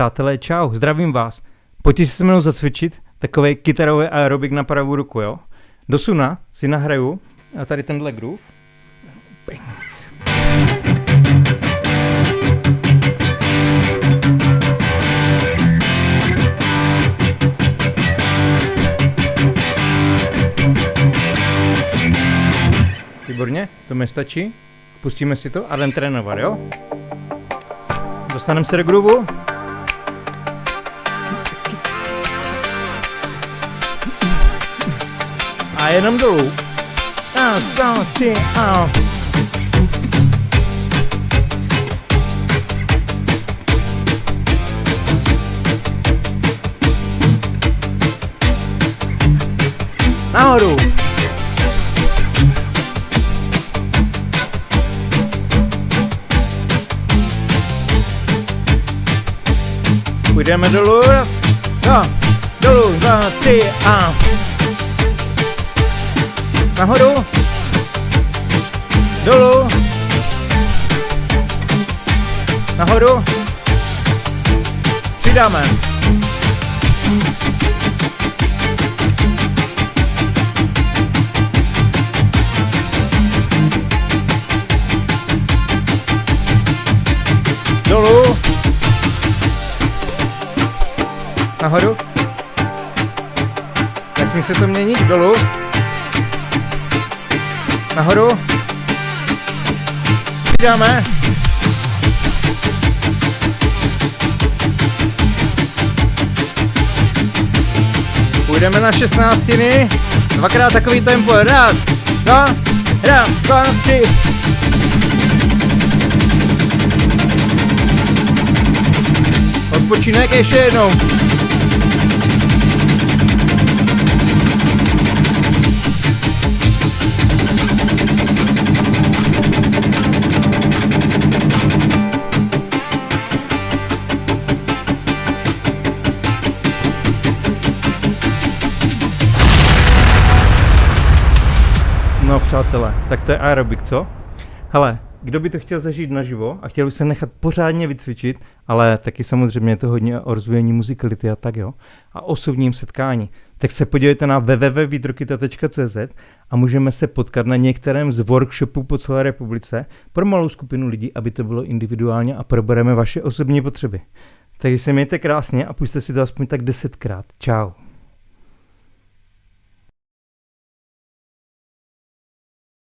Přátelé, čau, zdravím vás. Pojďte si se mnou zacvičit, takovej kytarový aerobik na pravou ruku, jo? Do suna si nahraju a tady tenhle groove. Výborně, to mi stačí. Pustíme si to a jdem trénovat, jo? Dostaneme se do grooveu. A jenom dolů. Nahoru. Půjdeme dolů, raz, dva, dolů, 2, 3 a nahoru, dolů, nahoru, přidáme. Dolů, nahoru, nesmí se to měnit, dolů, nahoru, přidáme, půjdeme na 16, dvakrát takový tempo, raz, dva, 3. Odpočinek ještě jednou. No přátelé, tak to je aerobik, co? Hele, kdo by to chtěl zažít naživo a chtěl by se nechat pořádně vycvičit, ale taky samozřejmě je to hodně o rozvíjení muzikality a tak jo, a osobním setkání, tak se podívejte na www.vitrokita.cz a můžeme se potkat na některém z workshopů po celé republice pro malou skupinu lidí, aby to bylo individuálně a probereme vaše osobní potřeby. Takže se mějte krásně a pusťte si to aspoň tak 10krát. Čau.